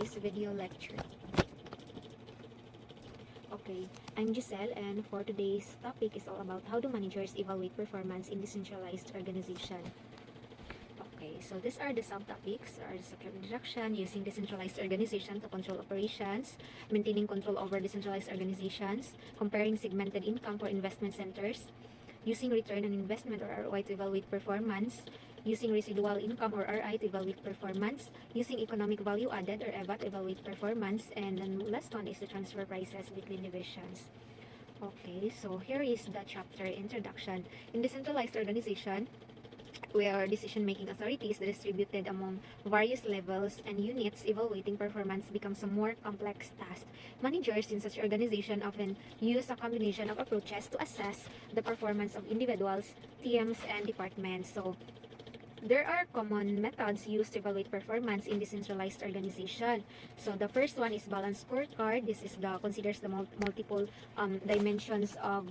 this video lecture. Okay, I'm Giselle, and for today's topic is all about how do managers evaluate performance in decentralized organization. Okay, so these are the subtopics, are introduction, using decentralized organization to control operations, maintaining control over decentralized organizations, comparing segmented income for investment centers, using return on investment or ROI to evaluate performance, using residual income or RI to evaluate performance, using economic value added or EVA to evaluate performance, and then last one is the transfer prices between divisions. Okay, so here is the chapter introduction. In decentralized organization, where decision-making authority is distributed among various levels and units, evaluating performance becomes a more complex task. Managers in such organization often use a combination of approaches to assess the performance of individuals, teams, and departments. So there are common methods used to evaluate performance in decentralized organization. So the first one is balanced scorecard. This is considers the multiple dimensions of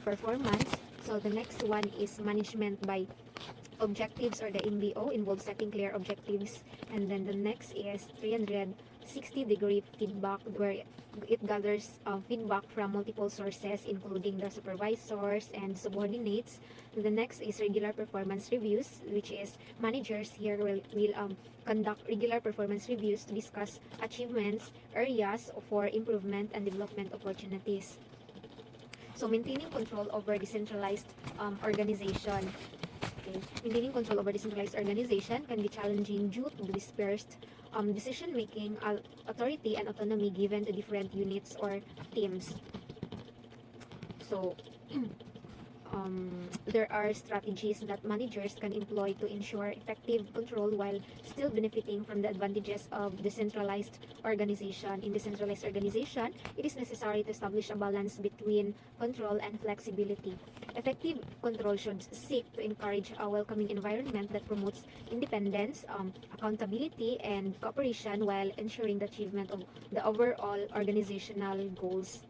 performance. So the next one is management by objectives, or the MBO, involves setting clear objectives. And then the next is 360-degree feedback, where it gathers feedback from multiple sources, including the supervisors and subordinates. The next is regular performance reviews, which is managers here will conduct regular performance reviews to discuss achievements, areas for improvement, and development opportunities. So maintaining control over decentralized organization. Okay. Maintaining control over decentralized organization can be challenging due to the dispersed decision-making authority and autonomy given to different units or teams. So there are strategies that managers can employ to ensure effective control while still benefiting from the advantages of decentralized organization. In decentralized organization, it is necessary to establish a balance between control and flexibility. Effective control should seek to encourage a welcoming environment that promotes independence, accountability, and cooperation while ensuring the achievement of the overall organizational goals.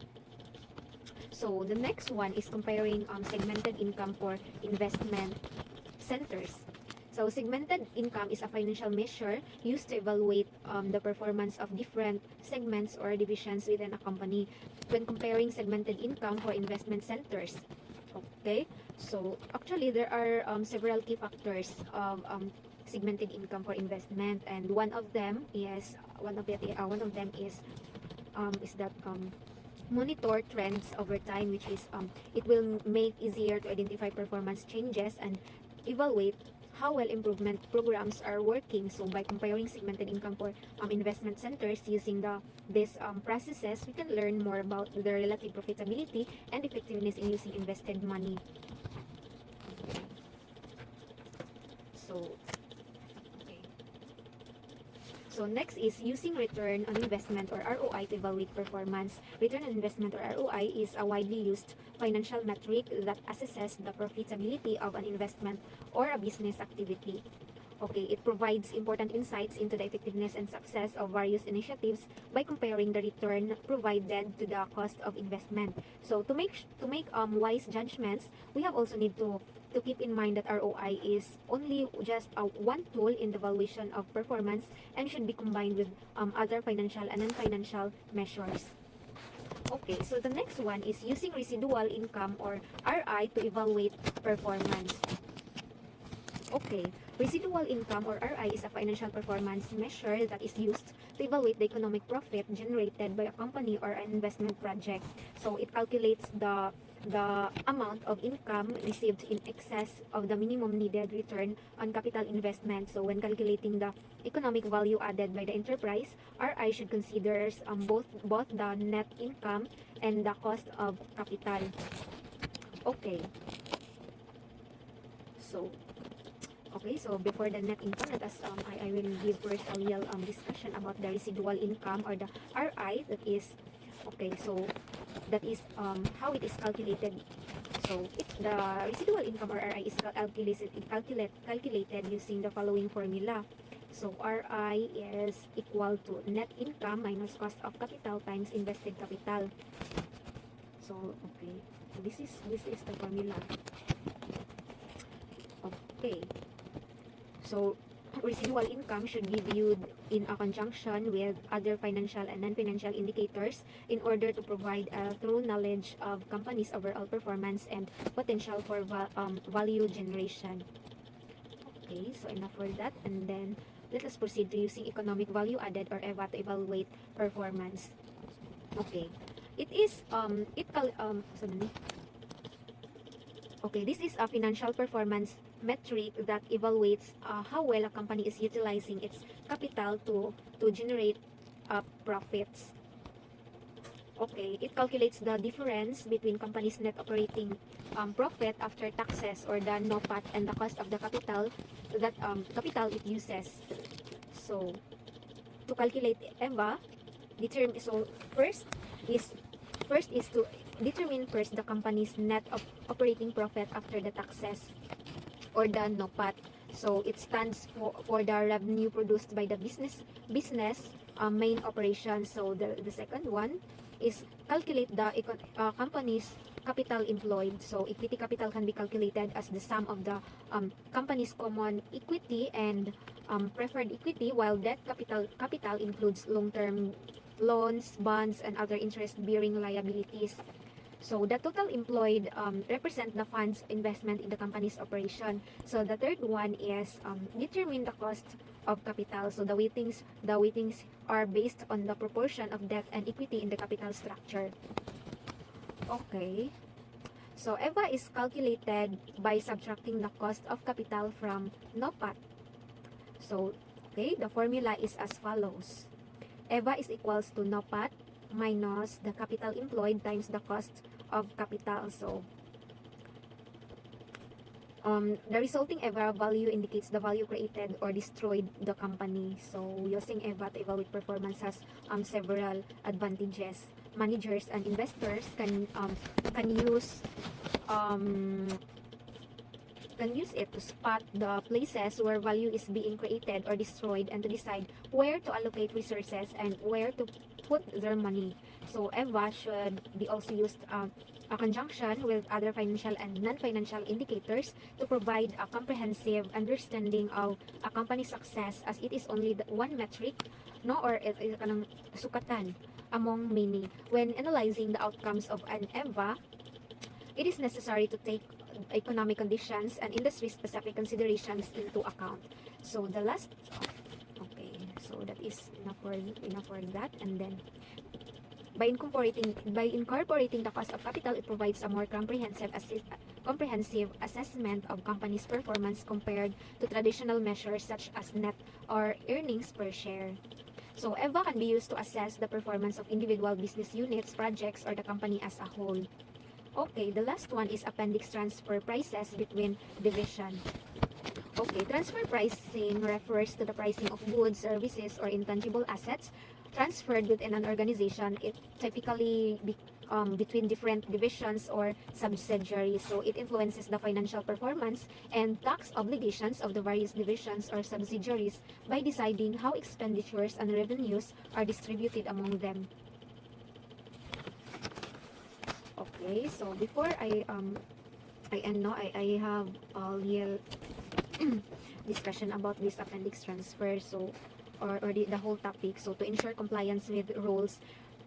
So the next one is comparing segmented income for investment centers. So segmented income is a financial measure used to evaluate the performance of different segments or divisions within a company when comparing segmented income for investment centers. Okay, so actually there are several key factors of segmented income for investment, and one of them is that monitor trends over time, which is it will make easier to identify performance changes and evaluate how well improvement programs are working. So by comparing segmented income for investment centers using these processes, we can learn more about the relative profitability and effectiveness in using invested money. So next is using return on investment or ROI to evaluate performance. Return on investment or ROI is a widely used financial metric that assesses the profitability of an investment or a business activity. Okay, it provides important insights into the effectiveness and success of various initiatives by comparing the return provided to the cost of investment. So to make wise judgments, we have also need to keep in mind that ROI is only just one tool in the evaluation of performance and should be combined with other financial and non-financial measures. Okay, so the next one is using residual income or RI to evaluate performance. Okay, residual income or RI is a financial performance measure that is used to evaluate the economic profit generated by a company or an investment project. So it calculates the amount of income received in excess of the minimum needed return on capital investment. So when calculating the economic value added by the enterprise, RI should consider both the net income and the cost of capital. Okay. So before the net income, let us I will give first a real discussion about the residual income or the RI. That is how it is calculated. So the residual income or RI is calculated using the following formula. So RI is equal to net income minus cost of capital times invested capital. So this is the formula. Okay. So residual income should be viewed in a conjunction with other financial and non-financial indicators in order to provide a thorough knowledge of companies' overall performance and potential for value generation. Okay, so enough for that. And then let us proceed to using economic value added or EVA to evaluate performance. Okay, it is okay, this is a financial performance metric that evaluates how well a company is utilizing its capital to generate profits. Okay, it calculates the difference between company's net operating profit after taxes, or the NOPAT, and the cost of the capital that capital it uses. So to calculate EVA, first is to determine first the company's net operating profit after the taxes, or the NOPAT. So it stands for the revenue produced by the business main operation. So the second one is calculate the company's capital employed. So equity capital can be calculated as the sum of the company's common equity and preferred equity, while debt capital includes long-term loans, bonds, and other interest-bearing liabilities. So the total employed represent the fund's investment in the company's operation. So the third one is determine the cost of capital. So the weightings are based on the proportion of debt and equity in the capital structure. Okay. So EVA is calculated by subtracting the cost of capital from NOPAT. So okay, the formula is as follows. EVA is equals to NOPAT minus the capital employed times the cost of capital. So the resulting EVA value indicates the value created or destroyed the company. So using EVA to evaluate performance has several advantages. Managers and investors can use it to spot the places where value is being created or destroyed, and to decide where to allocate resources and where to put their money. So EVA should be also used a conjunction with other financial and non-financial indicators to provide a comprehensive understanding of a company's success, as it is only one metric, no, or it is kanang sukatan among many. When analyzing the outcomes of an EVA, it is necessary to take economic conditions and industry-specific considerations into account. So the last, okay, so that is enough for that. And then by incorporating the cost of capital, it provides a more comprehensive assessment of company's performance compared to traditional measures such as net or earnings per share. So EVA can be used to assess the performance of individual business units, projects, or the company as a whole. Okay, the last one is appendix transfer prices between division. Okay, transfer pricing refers to the pricing of goods, services, or intangible assets transferred within an organization. It typically between different divisions or subsidiaries. So it influences the financial performance and tax obligations of the various divisions or subsidiaries by deciding how expenditures and revenues are distributed among them. Okay, so before I end, no, I have a little discussion about this appendix transfer, so or the whole topic. So to ensure compliance with rules,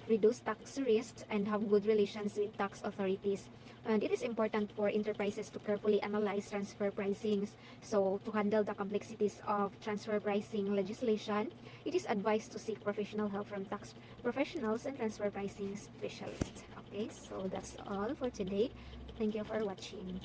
reduce tax risks, and have good relations with tax authorities. And it is important for enterprises to carefully analyze transfer pricings. So to handle the complexities of transfer pricing legislation, it is advised to seek professional help from tax professionals and transfer pricing specialists. Okay, so that's all for today. Thank you for watching.